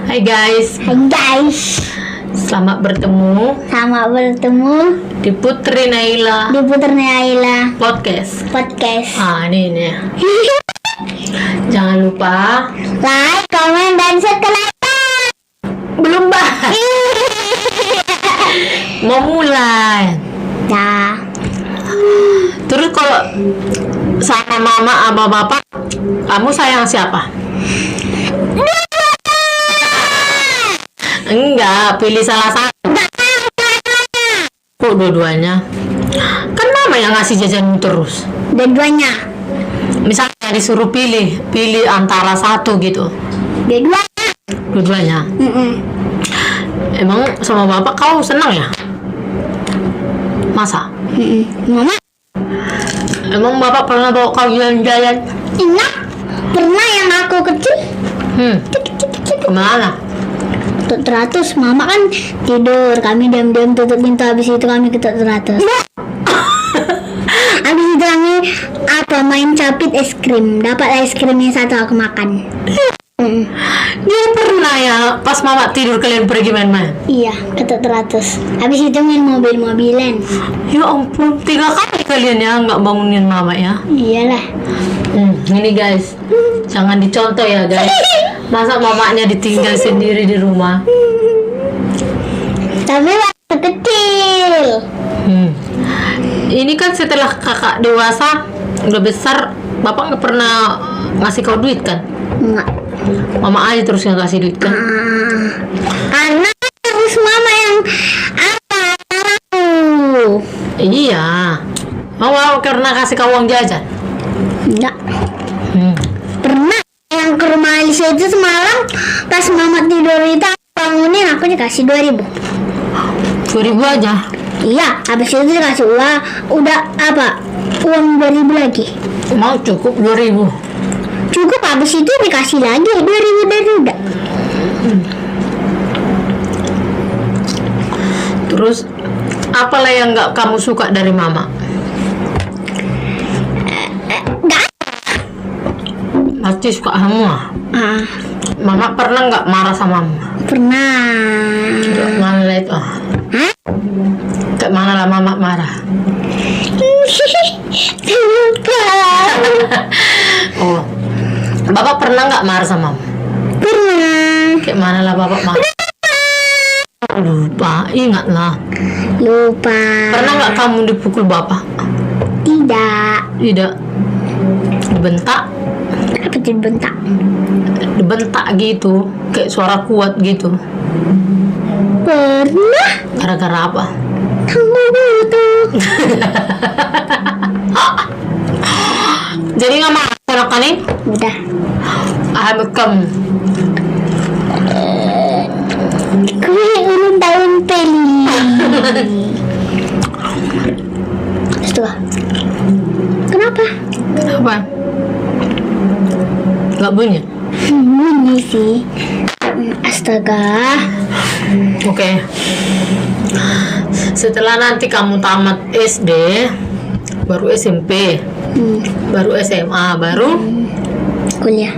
Hai guys, Hai guys, selamat bertemu sama bertemu di Putri Naila di Putri Naila Podcast. Podcast. Ini. Jangan lupa Like, komen, dan subscribe. belum bahas. Mau mulai. Ya, Terus kalau sama mama sama bapak, kamu sayang siapa? Enggak, pilih salah satu. Kok dua-duanya? Kan mama yang ngasih jajan terus. dua-duanya. Misalnya disuruh pilih antara satu gitu. Dua-duanya. Dua-duanya. Emang sama bapak kau senang ya? Masa? Mama, Emang bapak pernah bawa kau jalan-jalan? ingat pernah yang aku kecil? Kecil. Kemana? Tutup teratus, mama kan tidur, kami diam-diam tutup pintu, habis itu kami ke teratus. Habis itu kami main capit es krim, dapat es krimnya satu aku makan. Dia pernah ya pas mama tidur kalian pergi main-main? Iya, ke teratus. Habis itu main mobil-mobilan. Ya ampun, 3 kali kalian ya nggak bangunin mama ya? Iyalah. Ini guys, jangan dicontoh ya guys. Masa mamanya ditinggal sendiri di rumah? Tapi waktu kecil. Ini kan setelah kakak dewasa, udah besar, bapak nggak pernah ngasih kau duit kan? Enggak. Mama aja terus yang kasih duit kan? Karena harus mama yang tahu. Iya. Mama karena kasih kau uang jajan? Enggak. Hmm. Yang ke rumah Alisa itu semalam pas mama tidur itu aku bangunin, aku dikasih 2.000. 2.000 aja? Iya, habis itu dikasih uang 2.000 lagi. Mau cukup 2.000? Cukup, habis itu dikasih lagi 2.000 dari udah. Terus apalah yang nggak kamu suka dari mama? Enggak. Pasti suka semua. Mama pernah nggak marah sama mama? Pernah. Kayak mana lah itu? Kayak mana lah mama marah? Lupa. Oh, bapak pernah nggak marah sama mama? Pernah. Kayak mana lah bapak marah? Lupa, ingatlah. Lupa. Pernah nggak kamu dipukul bapak? Tidak. Tidak. Dibentak? Apa itu bentak? Dibentak gitu, kayak suara kuat gitu. Pernah. Gara-gara apa? Kamu itu. Jadi nggak marah sama kalian? Udah. Aham. Kue ulang tahun Peli. Setelah. Kenapa? Apa? Nggak bunyi? Bunyi sih. Astaga. Oke. Setelah nanti kamu tamat SD, baru SMP, baru SMA, baru Kuliah.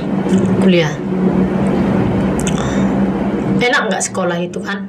kuliah. Enak nggak sekolah itu kan?